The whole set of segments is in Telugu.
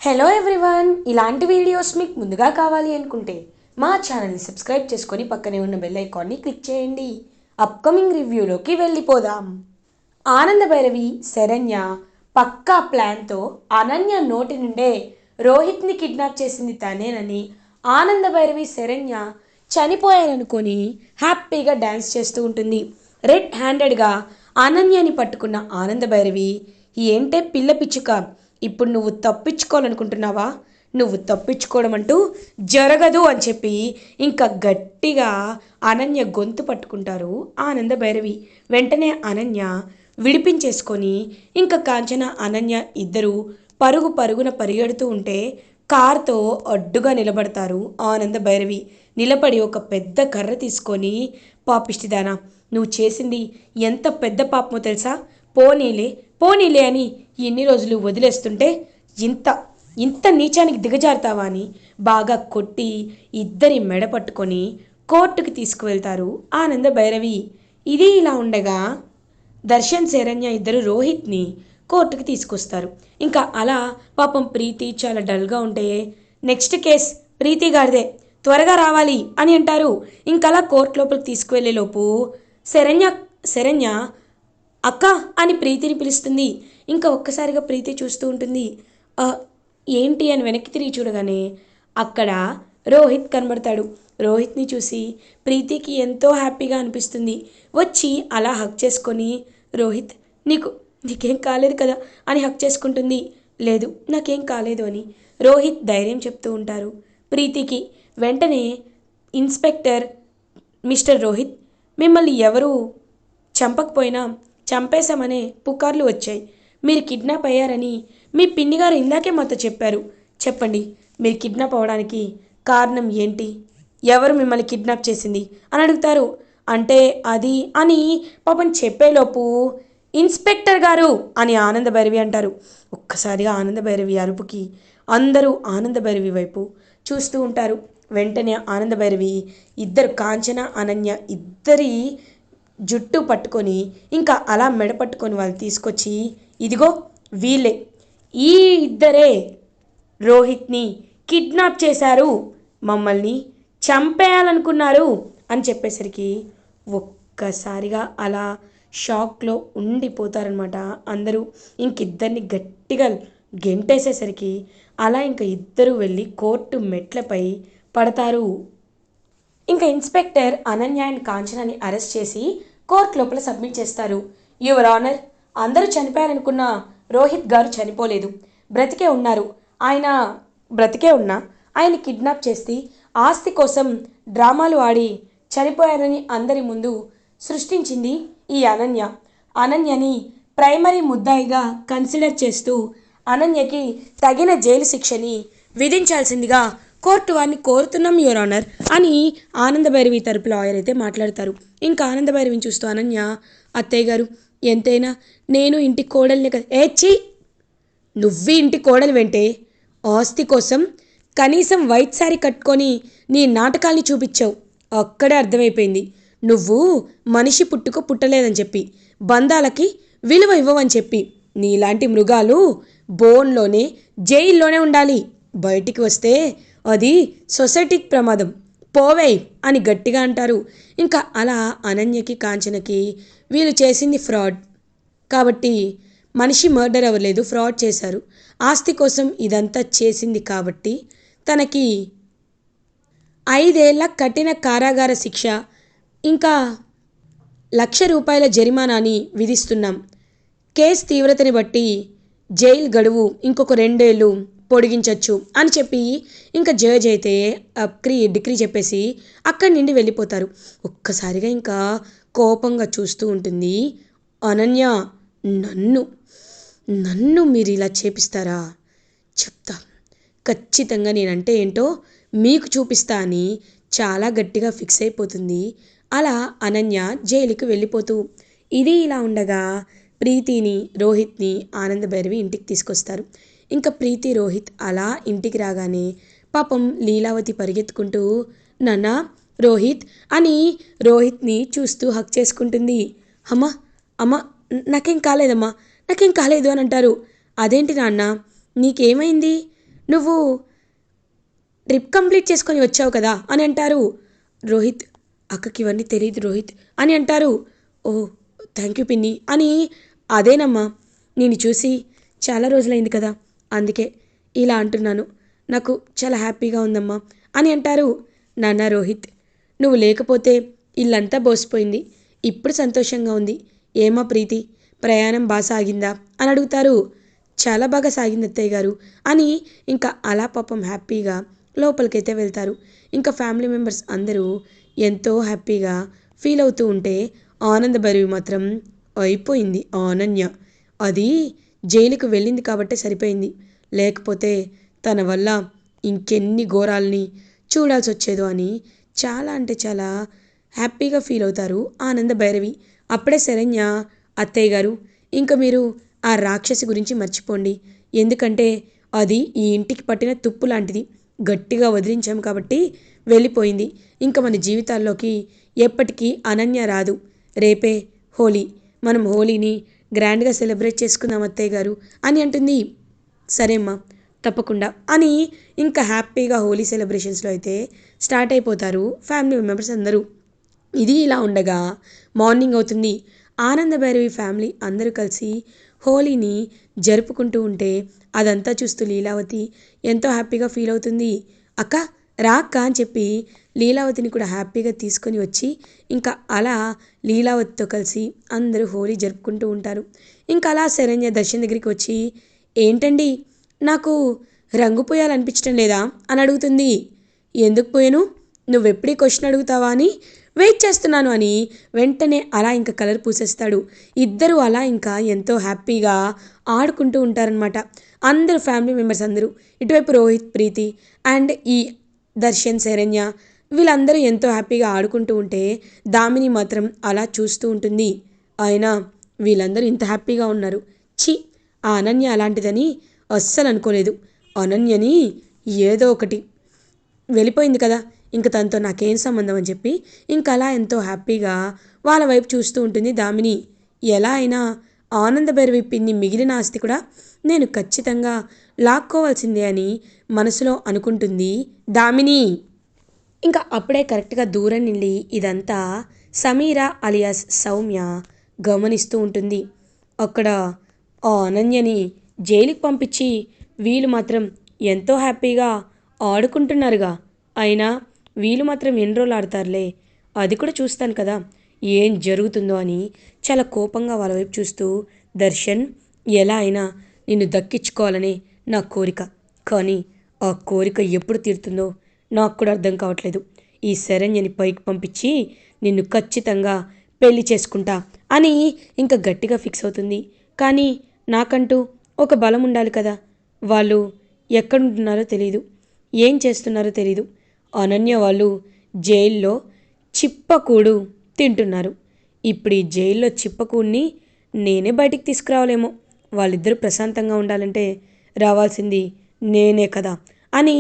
హలో ఎవ్రీవన్, ఇలాంటి వీడియోస్ మీకు ముందుగా కావాలి అనుకుంటే మా ఛానల్ని సబ్స్క్రైబ్ చేసుకొని పక్కనే ఉన్న బెల్ ఐకాన్ని క్లిక్ చేయండి. అప్కమింగ్ రివ్యూలోకి వెళ్ళిపోదాం. ఆనంద భైరవి శరణ్య పక్కా ప్లాన్తో అనన్య నోటి నుండే రోహిత్ని కిడ్నాప్ చేసింది తనేనని ఆనంద భైరవి శరణ్య చనిపోయారనుకొని హ్యాపీగా డ్యాన్స్ చేస్తూ ఉంటుంది. రెడ్ హ్యాండెడ్గా అనన్యని పట్టుకున్న ఆనంద భైరవి, ఏంటే పిల్ల పిచ్చుక, ఇప్పుడు నువ్వు తప్పించుకోవాలనుకుంటున్నావా? నువ్వు తప్పించుకోవడం అంటూ జరగదు అని చెప్పి ఇంకా గట్టిగా అనన్య గొంతు పట్టుకుంటారు ఆనంద భైరవి. వెంటనే అనన్య విడిపించేసుకొని ఇంకా కాంచన అనన్య ఇద్దరు పరుగు పరుగున పరిగెడుతూ ఉంటే కార్తో అడ్డుగా నిలబడతారు ఆనంద భైరవి. నిలబడి ఒక పెద్ద కర్ర తీసుకొని, పాపిష్టిదానా, నువ్వు చేసింది ఎంత పెద్ద పాపమో తెలుసా? పోనీలే పోనీలే అని ఎన్ని రోజులు వదిలేస్తుంటే ఇంత ఇంత నీచానికి దిగజారుతావా అని బాగా కొట్టి ఇద్దరి మెడ పట్టుకొని కోర్టుకి తీసుకువెళ్తారు ఆనంద భైరవి. ఇది ఇలా ఉండగా దర్శన్ శరణ్య ఇద్దరు రోహిత్ని కోర్టుకి తీసుకొస్తారు. ఇంకా అలా పాపం ప్రీతి చాలా డల్గా ఉంటే, నెక్స్ట్ కేస్ ప్రీతి గారిదే, త్వరగా రావాలి అని అంటారు. ఇంకలా కోర్టు లోపలికి తీసుకువెళ్ళేలోపు శరణ్య శరణ్య అక్క అని ప్రీతిని పిలుస్తుంది. ఇంకా ఒక్కసారిగా ప్రీతి చూస్తూ ఉంటుంది. ఏంటి అని వెనక్కి తిరిగి చూడగానే అక్కడ రోహిత్ కనబడతాడు. రోహిత్ని చూసి ప్రీతికి ఎంతో హ్యాపీగా అనిపిస్తుంది. వచ్చి అలా హక్ చేసుకొని, రోహిత్ నీకేం కాలేదు కదా అని హక్ చేసుకుంటుంది. లేదు, నాకేం కాలేదు అని రోహిత్ ధైర్యం చెప్తూ ఉంటారు ప్రీతికి. వెంటనే ఇన్స్పెక్టర్, మిస్టర్ రోహిత్, మిమ్మల్ని ఎవరు చంపకపోయినా చంపేశామనే పుకార్లు వచ్చాయి. మీరు కిడ్నాప్ అయ్యారని మీ పిన్నిగారు ఇందాకే మాతో చెప్పారు. చెప్పండి, మీరు కిడ్నాప్ అవ్వడానికి కారణం ఏంటి? ఎవరు మిమ్మల్ని కిడ్నాప్ చేసింది అని అడుగుతారు. అంటే అది అని పాపం చెప్పేలోపు ఇన్స్పెక్టర్ గారు అని ఆనంద భైరవి అంటారు. ఒక్కసారిగా ఆనంద భైరవి అరుపుకి అందరూ ఆనంద భైరవి వైపు చూస్తూ ఉంటారు. వెంటనే ఆనంద భైరవి ఇద్దరు కాంచన అనన్య ఇద్దరి జుట్టు పట్టుకొని ఇంకా అలా మెడ పట్టుకొని వాళ్ళు తీసుకొచ్చి, ఇదిగో వీళ్ళే, ఈ ఇద్దరే రోహిత్ని కిడ్నాప్ చేశారు, మమ్మల్ని చంపేయాలనుకున్నారు అని చెప్పేసరికి ఒక్కసారిగా అలా షాక్లో ఉండిపోతారనమాట అందరూ. ఇంకిద్దరిని గట్టిగా గెంటేసేసరికి అలా ఇంకా ఇద్దరు వెళ్ళి కోర్టు మెట్లపై పడతారు. ఇంకా ఇన్స్పెక్టర్ అనన్య అండ్ కాంచనాని అరెస్ట్ చేసి కోర్టు లోపల సబ్మిట్ చేస్తారు. యువర్ ఆనర్, అందరూ చనిపోయారనుకున్న రోహిత్ గారు చనిపోలేదు, బ్రతికే ఉన్నారు. ఆయన బ్రతికే ఉన్నా ఆయన కిడ్నాప్ చేసి ఆస్తి కోసం డ్రామాలు ఆడి చనిపోయారని అందరి ముందు సృష్టించింది ఈ అనన్య. అనన్యని ప్రైమరీ ముద్దాయిగా కన్సిడర్ చేస్తూ అనన్యకి తగిన జైలు శిక్షని విధించాల్సిందిగా కోర్టు వారిని కోరుతున్నాం యువర్ ఆనర్ అని ఆనంద భైరవి తరపు లాయర్ అయితే మాట్లాడతారు. ఇంకా ఆనంద భైరవిని చూస్తూ అనన్య, అత్తయ్య గారు, ఎంతైనా నేను ఇంటి కోడల్ని కదా. ఏచ్చి, నువ్వు ఇంటి కోడలు వెంటే ఆస్తి కోసం కనీసం వైట్ శారీ కట్టుకొని నీ నాటకాల్ని చూపించావు. అక్కడే అర్థమైపోయింది నువ్వు మనిషి పుట్టలేదని చెప్పి, బంధాలకి విలువ ఇవ్వవని చెప్పి. నీలాంటి మృగాలు బోన్లోనే జైల్లోనే ఉండాలి, బయటికి వస్తే అది సొసైటీకి ప్రమాదం, పోవే అని గట్టిగా అంటారు. ఇంకా అలా అనన్యకి కాంచనకి వీళ్ళు చేసింది ఫ్రాడ్ కాబట్టి, మనిషి మర్డర్ అవ్వలేదు, ఫ్రాడ్ చేశారు, ఆస్తి కోసం ఇదంతా చేసింది కాబట్టి తనకి 5 ఏళ్ల కఠిన కారాగార శిక్ష ఇంకా ₹1,00,000 జరిమానాని విధిస్తున్నాం. కేసు తీవ్రతని బట్టి జైలు గడువు ఇంకొక 2 ఏళ్ళు పొడిగించవచ్చు అని చెప్పి ఇంకా జడ్జ్ అయితే డిగ్రీ చెప్పేసి అక్కడి నుండి వెళ్ళిపోతారు. ఒక్కసారిగా ఇంకా కోపంగా చూస్తూ ఉంటుంది అనన్య. నన్ను నన్ను మీరు ఇలా చేపిస్తారా? చెప్తా, ఖచ్చితంగా నేనంటే ఏంటో మీకు చూపిస్తా అని చాలా గట్టిగా ఫిక్స్ అయిపోతుంది. అలా అనన్య జైలుకి వెళ్ళిపోతూ, ఇది ఇలా ఉండగా ప్రీతిని రోహిత్ని ఆనంద భైరవి ఇంటికి తీసుకొస్తారు. ఇంకా ప్రీతి రోహిత్ అలా ఇంటికి రాగానే పాపం లీలావతి పరిగెత్తుకుంటూ, నాన్న రోహిత్ అని రోహిత్ని చూస్తూ హక్ చేసుకుంటుంది. అమ్మా అమ్మ, నాకేం కాలేదమ్మా, నాకేం కాలేదు అని అంటారు. అదేంటి నాన్న, నీకేమైంది నువ్వు ట్రిప్ కంప్లీట్ చేసుకొని వచ్చావు కదా అని అంటారు. రోహిత్, అక్కకి ఇవన్నీ తెలియదు రోహిత్ అని అంటారు. ఓ థ్యాంక్ యూ పిన్ని అని. అదేనమ్మా, నేను చూసి చాలా రోజులైంది కదా, అందుకే ఇలా అంటున్నాను. నాకు చాలా హ్యాపీగా ఉందమ్మా అని అంటారు. నాన్న రోహిత్, నువ్వు లేకపోతే ఇల్లంతా బోసిపోయింది, ఇప్పుడు సంతోషంగా ఉంది. ఏమా ప్రీతి, ప్రయాణం బాగా సాగిందా అని అడుగుతారు. చాలా బాగా సాగింది అత్తయ్య గారు అని. ఇంకా అలా పాపం హ్యాపీగా లోపలికైతే వెళ్తారు. ఇంకా ఫ్యామిలీ మెంబర్స్ అందరూ ఎంతో హ్యాపీగా ఫీల్ అవుతూ ఉంటే ఆనంద భైరవి మాత్రం అయిపోయింది. అనన్య అది జైలుకు వెళ్ళింది కాబట్టే సరిపోయింది, లేకపోతే తన వల్ల ఇంకెన్ని ఘోరాల్ని చూడాల్సి వచ్చేదో అని చాలా అంటే చాలా హ్యాపీగా ఫీల్ అవుతారు ఆనంద భైరవి. అప్పుడే శరణ్య, అత్తయ్య గారు ఇంకా మీరు ఆ రాక్షసి గురించి మర్చిపోండి, ఎందుకంటే అది ఈ ఇంటికి పట్టిన తుప్పు లాంటిది, గట్టిగా వదిలించాం కాబట్టి వెళ్ళిపోయింది. ఇంకా మన జీవితాల్లోకి ఎప్పటికీ అనన్య రాదు. రేపే హోలీ, మనం హోలీని గ్రాండ్గా సెలబ్రేట్ చేసుకుందాం అత్తయ్య గారు అని అంటుంది. సరే అమ్మా, తప్పకుండా అని. ఇంకా హ్యాపీగా హోలీ సెలబ్రేషన్స్లో అయితే స్టార్ట్ అయిపోతారు ఫ్యామిలీ మెంబర్స్ అందరూ. ఇది ఇలా ఉండగా మార్నింగ్ అవుతుంది. ఆనంద భైరవి ఫ్యామిలీ అందరూ కలిసి హోలీని జరుపుకుంటూ ఉంటే అదంతా చూస్తూ లీలావతి ఎంతో హ్యాపీగా ఫీల్ అవుతుంది. అక్క రా అక్క అని చెప్పి లీలావతిని కూడా హ్యాపీగా తీసుకొని వచ్చి ఇంకా అలా లీలావతితో కలిసి అందరూ హోలీ జరుపుకుంటూ ఉంటారు. ఇంకా అలా శరణ్య దర్శన్ దగ్గరికి వచ్చి, ఏంటండి నాకు రంగు పోయాలనిపించడం లేదా అని అడుగుతుంది. ఎందుకు పోయాను, నువ్వెప్పుడీ క్వశ్చన్ అడుగుతావా అని వెయిట్ చేస్తున్నాను అని వెంటనే అలా ఇంకా కలర్ పూసేస్తాడు. ఇద్దరు అలా ఇంకా ఎంతో హ్యాపీగా ఆడుకుంటూ ఉంటారనమాట. అందరూ ఫ్యామిలీ మెంబర్స్ అందరూ, ఇటువైపు రోహిత్, ప్రీతి అండ్ ఈ దర్శన్, శరణ్య వీళ్ళందరూ ఎంతో హ్యాపీగా ఆడుకుంటూ ఉంటే దామిని మాత్రం అలా చూస్తూ ఉంటుంది. అయినా వీళ్ళందరూ ఇంత హ్యాపీగా ఉన్నారు, ఛీ ఆ అనన్య అలాంటిదని అస్సలు అనుకోలేదు. అనన్యని ఏదో ఒకటి వెళ్ళిపోయింది కదా, ఇంక తనతో నాకేం సంబంధం అని చెప్పి ఇంక అలా ఎంతో హ్యాపీగా వాళ్ళ వైపు చూస్తూ ఉంటుంది దామిని. ఎలా అయినా ఆనంద భైరవి పిన్ని మిగిలిన ఆస్తి కూడా నేను ఖచ్చితంగా లాక్కోవాల్సిందే అని మనసులో అనుకుంటుంది దామిని. ఇంకా అప్పుడే కరెక్ట్గా దూరం నుండి ఇదంతా సమీర అలియాస్ సౌమ్య గమనిస్తూ ఉంటుంది. అక్కడ ఆ అనన్యని జైలుకి పంపించి వీళ్ళు మాత్రం ఎంతో హ్యాపీగా ఆడుకుంటున్నారుగా, అయినా వీళ్ళు మాత్రం ఎన్ని రోజులు ఆడతారులే, అది కూడా చూస్తాను కదా ఏం జరుగుతుందో అని చాలా కోపంగా వాళ్ళ వైపు చూస్తూ, దర్శన్ ఎలా అయినా నిన్ను దక్కించుకోవాలని నా కోరిక, కానీ ఆ కోరిక ఎప్పుడు తీరుతుందో నాకు కూడా అర్థం కావట్లేదు. ఈ శరణ్యని పైకి పంపించి నిన్ను ఖచ్చితంగా పెళ్లి చేసుకుంటా అని ఇంకా గట్టిగా ఫిక్స్ అవుతుంది. కానీ నాకంటూ ఒక బలం ఉండాలి కదా, వాళ్ళు ఎక్కడుంటున్నారో తెలీదు, ఏం చేస్తున్నారో తెలీదు. అనన్య వాళ్ళు జైల్లో చిప్పకూడు తింటున్నారు. ఇప్పుడు ఈ జైల్లో చిప్పకూడిని నేనే బయటికి తీసుకురావాలేమో, వాళ్ళిద్దరూ ప్రశాంతంగా ఉండాలంటే రావాల్సింది నేనే కదా అని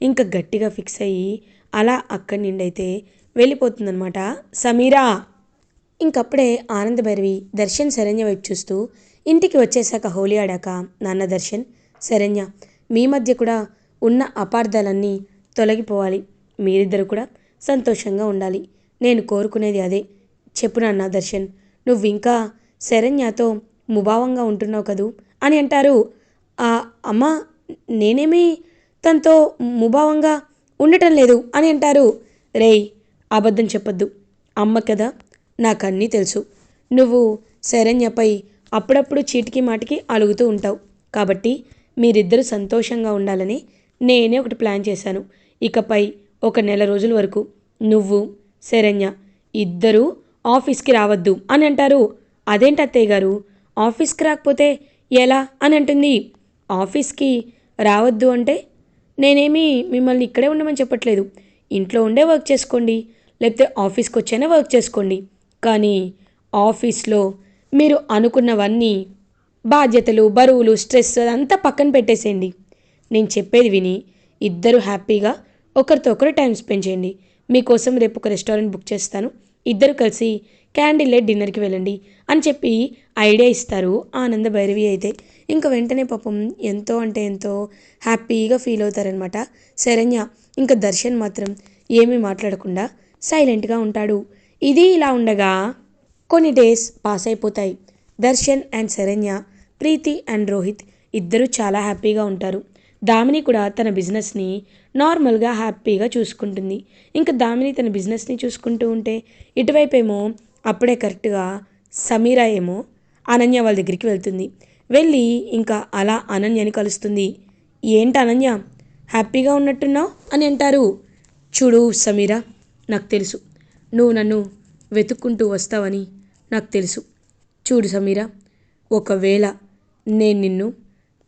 ఇంకా గట్టిగా ఫిక్స్ అయ్యి అలా అక్కడి నుండి అయితే వెళ్ళిపోతుందనమాట సమీరా. ఇంకప్పుడే ఆనంద భైరవి దర్శన్, శరణ్య వైపు చూస్తూ ఇంటికి వచ్చేసాక హోలీ ఆడాక, నాన్న దర్శన్, శరణ్య మీ మధ్య కూడా ఉన్న అపార్థాలన్నీ తొలగిపోవాలి, మీరిద్దరు కూడా సంతోషంగా ఉండాలి, నేను కోరుకునేది అదే. చెప్పు నాన్న దర్శన్, నువ్వు ఇంకా శరణ్యతో ముభావంగా ఉంటున్నావు కదూ అని అంటారు. అమ్మా నేనేమీ తనతో ముభావంగా ఉండటం లేదు అని అంటారు. రేయ్ అబద్ధం చెప్పొద్దు, అమ్మ కదా, నాకన్నీ తెలుసు. నువ్వు శరణ్యపై అప్పుడప్పుడు చీటికి మాటికి అలుగుతూ ఉంటావు, కాబట్టి మీరిద్దరూ సంతోషంగా ఉండాలని నేనే ఒకటి ప్లాన్ చేశాను. ఇకపై ఒక నెల రోజుల వరకు నువ్వు శరణ్య ఇద్దరూ ఆఫీస్కి రావద్దు అని అంటారు. అదేంటి అత్తయ్య గారు, ఆఫీస్కి రాకపోతే ఎలా అని అంటుంది. ఆఫీస్కి రావద్దు అంటే నేనేమి మిమ్మల్ని ఇక్కడే ఉండమని చెప్పట్లేదు, ఇంట్లో ఉండే వర్క్ చేసుకోండి, లేకపోతే ఆఫీస్కి వచ్చైనా వర్క్ చేసుకోండి, కానీ ఆఫీస్లో మీరు అనుకున్నవన్నీ బాధ్యతలు, బరువులు, స్ట్రెస్ అదంతా పక్కన పెట్టేసేయండి. నేను చెప్పేది విని ఇద్దరు హ్యాపీగా ఒకరితో ఒకరు టైం స్పెండ్ చేయండి. మీకోసం రేపు ఒక రెస్టారెంట్ బుక్ చేస్తాను, ఇద్దరు కలిసి క్యాండిల్ లైట్ డిన్నర్కి వెళ్ళండి అని చెప్పి ఐడియా ఇస్తారు ఆనంద భైరవి అయితే. ఇంకా వెంటనే పాపం ఎంతో అంటే ఎంతో హ్యాపీగా ఫీల్ అవుతారనమాట శరణ్య. ఇంకా దర్శన్ మాత్రం ఏమీ మాట్లాడకుండా సైలెంట్గా ఉంటాడు. ఇది ఇలా ఉండగా కొన్ని డేస్ పాస్ అయిపోతాయి. దర్శన్ అండ్ శరణ్య, ప్రీతి అండ్ రోహిత్ ఇద్దరూ చాలా హ్యాపీగా ఉంటారు. దామిని కూడా తన బిజినెస్ని నార్మల్గా హ్యాపీగా చూసుకుంటుంది. ఇంకా దామిని తన బిజినెస్ని చూసుకుంటూ ఉంటే ఇటువైపేమో అప్పుడే కరెక్ట్గా సమీరా ఏమో అనన్య వాళ్ళ దగ్గరికి వెళ్తుంది. వెళ్ళి ఇంకా అలా అనన్యని కలుస్తుంది. ఏంటి అనన్య, హ్యాపీగా ఉన్నట్టున్నావు అని అంటారు. చూడు సమీరా, నాకు తెలుసు నువ్వు నన్ను వెతుక్కుంటూ వస్తావని నాకు తెలుసు. చూడు సమీరా, ఒకవేళ నేను నిన్ను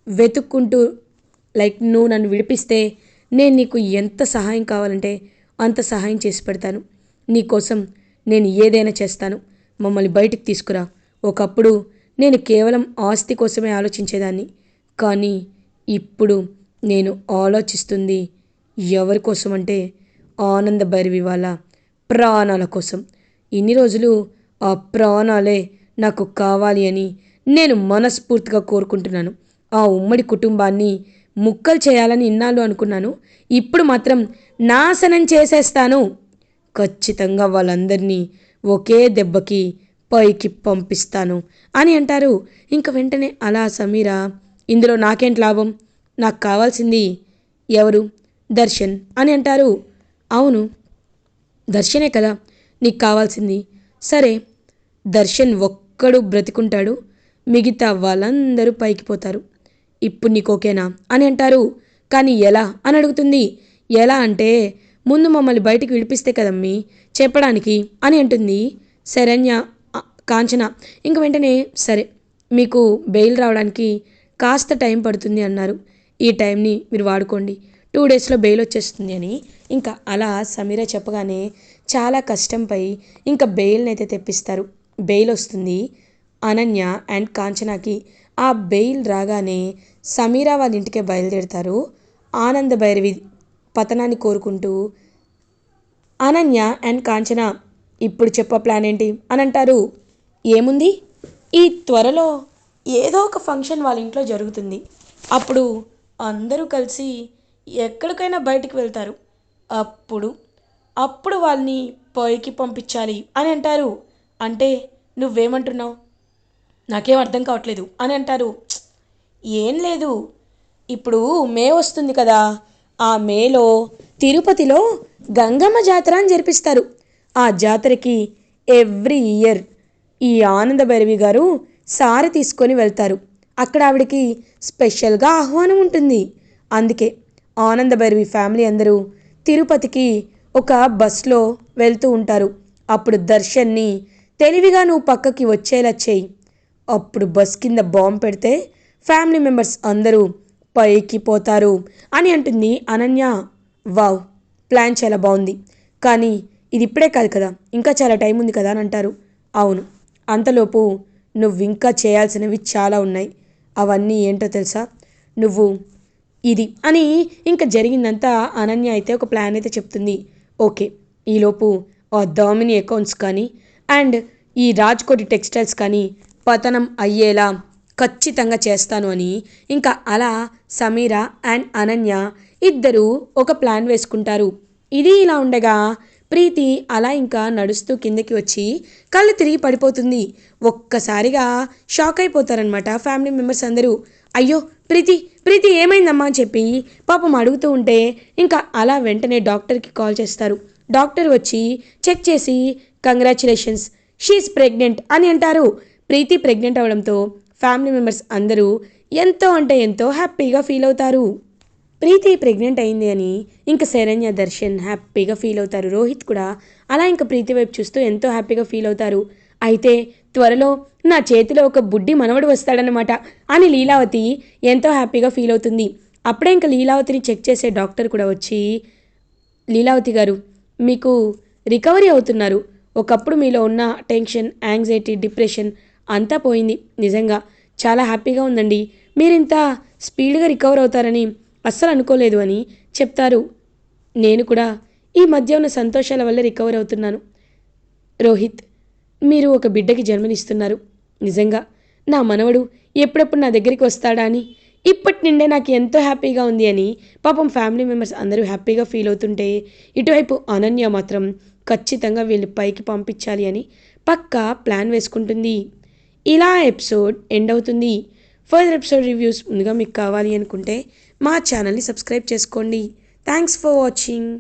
వెతుక్కుంటూ నువ్వు నన్ను విడిపిస్తే నేను నీకు ఎంత సహాయం కావాలంటే అంత సహాయం చేసి పెడతాను. నీకోసం నేను ఏదైనా చేస్తాను. మమ్మల్ని బయటికి తీసుకురా. ఒకప్పుడు నేను కేవలం ఆస్తి కోసమే ఆలోచించేదాన్ని, కానీ ఇప్పుడు నేను ఆలోచిస్తుంది ఎవరి కోసం అంటే ఆనంద భైరవి వాళ్ళ ప్రాణాల కోసం. ఇన్ని రోజులు ఆ ప్రాణాలే నాకు కావాలి అని నేను మనస్ఫూర్తిగా కోరుకుంటున్నాను. ఆ ఉమ్మడి కుటుంబాన్ని ముక్కలు చేయాలని ఇన్నాళ్ళు అనుకున్నాను. ఇప్పుడు మాత్రం నాశనం చేసేస్తాను. ఖచ్చితంగా వాళ్ళందరినీ ఒకే దెబ్బకి పైకి పంపిస్తాను అని అంటారు. ఇంక వెంటనే అలా సమీరా, ఇందులో నాకేంటి లాభం, నాకు కావాల్సింది ఎవరు, దర్శన్ అని అంటారు. అవును, దర్శనే కదా నీకు కావాల్సింది. సరే, దర్శన్ ఒక్కడు బ్రతికుంటాడు, మిగతా వాళ్ళందరూ పైకి పోతారు. ఇప్పుడు నీకు ఓకేనా అని అంటారు. కానీ ఎలా అని అడుగుతుంది. ఎలా అంటే ముందు మమ్మల్ని బయటికి విడిపిస్తే కదమ్మీ చెప్పడానికి అని అంటుంది శరణ్య. కాంచన ఇంక వెంటనే సరే, మీకు బెయిల్ రావడానికి కాస్త టైం పడుతుంది అన్నారు. ఈ టైంని మీరు వాడుకోండి, 2 డేస్లో బెయిల్ వచ్చేస్తుంది అని ఇంకా అలా సమీర చెప్పగానే చాలా కష్టంపై ఇంకా బెయిల్ని అయితే తెప్పిస్తారు. బెయిల్ వస్తుంది అనన్య అండ్ కాంచనాకి. ఆ బెయిల్ రాగానే సమీరా వాళ్ళ ఇంటికే బయలుదేరుతారు. ఆనంద భైరవి పతనాన్ని కోరుకుంటూ అనన్య అండ్ కాంచన, ఇప్పుడు చెప్ప ప్లాన్ ఏంటి అని అంటారు. ఏముంది, ఈ త్వరలో ఏదో ఒక ఫంక్షన్ వాళ్ళ ఇంట్లో జరుగుతుంది. అప్పుడు అందరూ కలిసి ఎక్కడికైనా బయటికి వెళ్తారు. అప్పుడు అప్పుడు వాళ్ళని పైకి పంపించాలి అని అంటారు. అంటే నువ్వేమంటున్నావు, నాకేం అర్థం కావట్లేదు అని అంటారు. ఏం లేదు, ఇప్పుడు మే వస్తుంది కదా, ఆ మేలో తిరుపతిలో గంగమ్మ జాతర అని జరిపిస్తారు. ఆ జాతరకి ఎవ్రీ ఇయర్ ఈ ఆనంద భైరవి గారు సారి తీసుకొని వెళ్తారు. అక్కడ ఆవిడకి స్పెషల్గా ఆహ్వానం ఉంటుంది. అందుకే ఆనంద భైరవి ఫ్యామిలీ అందరూ తిరుపతికి ఒక బస్లో వెళ్తూ ఉంటారు. అప్పుడు దర్శన్ని తెలివిగా నువ్వు పక్కకి వచ్చేలా చేయి. అప్పుడు బస్ కింద బాంబు పెడితే ఫ్యామిలీ మెంబర్స్ అందరూ పైకి పోతారు అని అంటుంది అనన్య. వావ్, ప్లాన్ చాలా బాగుంది, కానీ ఇది ఇప్పుడే కాదు కదా, ఇంకా చాలా టైం ఉంది కదా అని అంటారు. అవును, అంతలోపు నువ్వు ఇంకా చేయాల్సినవి చాలా ఉన్నాయి. అవన్నీ ఏంటో తెలుసా, నువ్వు ఇది అని ఇంకా జరిగిందంతా అనన్య అయితే ఒక ప్లాన్ అయితే చెప్తుంది. ఓకే, ఈలోపు ఆ దామిని అకౌంట్స్ కానీ అండ్ ఈ రాజ్కోటి టెక్స్టైల్స్ కానీ పతనం అయ్యేలా ఖచ్చితంగా చేస్తాను అని ఇంకా అలా సమీరా అండ్ అనన్య ఇద్దరు ఒక ప్లాన్ వేసుకుంటారు. ఇది ఇలా ఉండగా ప్రీతి అలా ఇంకా నడుస్తూ కిందకి వచ్చి కళ్ళు తిరిగి పడిపోతుంది. ఒక్కసారిగా షాక్ అయిపోతారనమాట ఫ్యామిలీ మెంబర్స్ అందరూ. అయ్యో ప్రీతి, ప్రీతి ఏమైందమ్మా అని చెప్పి పాపం అడుగుతూ ఉంటే ఇంకా అలా వెంటనే డాక్టర్కి కాల్ చేస్తారు. డాక్టర్ వచ్చి చెక్ చేసి కంగ్రాచులేషన్స్, షీఈస్ ప్రెగ్నెంట్ అని అంటారు. ప్రీతి ప్రెగ్నెంట్ అవడంతో ఫ్యామిలీ మెంబర్స్ అందరూ ఎంతో అంటే ఎంతో హ్యాపీగా ఫీల్ అవుతారు. ప్రీతి ప్రెగ్నెంట్ అయింది అని ఇంకా శరణ్య, దర్శన్ హ్యాపీగా ఫీల్ అవుతారు. రోహిత్ కూడా అలా ఇంకా ప్రీతి వైపు చూస్తూ ఎంతో హ్యాపీగా ఫీల్ అవుతారు. అయితే త్వరలో నా చేతిలో ఒక బుడ్డి మనవడు వస్తాడనమాట అని లీలావతి ఎంతో హ్యాపీగా ఫీల్ అవుతుంది. అప్పుడే ఇంకా లీలావతిని చెక్ చేసే డాక్టర్ కూడా వచ్చి, లీలావతి గారు మీకు రికవరీ అవుతున్నారు. ఒకప్పుడు మీలో ఉన్న టెన్షన్, యాంగ్జైటీ, డిప్రెషన్ అంతా పోయింది. నిజంగా చాలా హ్యాపీగా ఉందండి. మీరింత స్పీడ్గా రికవర్ అవుతారని అస్సలు అనుకోలేదు అని చెప్తారు. నేను కూడా ఈ మధ్య ఉన్న సంతోషాల వల్ల రికవర్ అవుతున్నాను. రోహిత్, మీరు ఒక బిడ్డకి జన్మనిస్తున్నారు. నిజంగా నా మనవడు ఎప్పుడెప్పుడు నా దగ్గరికి వస్తాడా అని. ఇప్పటి నుండే నాకు ఎంతో హ్యాపీగా ఉంది అని పాపం ఫ్యామిలీ మెంబర్స్ అందరూ హ్యాపీగా ఫీల్ అవుతుంటే, ఇటువైపు అనన్య మాత్రం ఖచ్చితంగా వీళ్ళు పైకి పంపించాలి అని పక్కా ప్లాన్ వేసుకుంటుంది. ఇలా ఎపిసోడ్ ఎండ్ అవుతుంది. ఫర్దర్ ఎపిసోడ్ రివ్యూస్ ముందుగా మీకు కావాలి అనుకుంటే మా ఛానల్ని సబ్స్క్రైబ్ చేసుకోండి. Thanks for watching.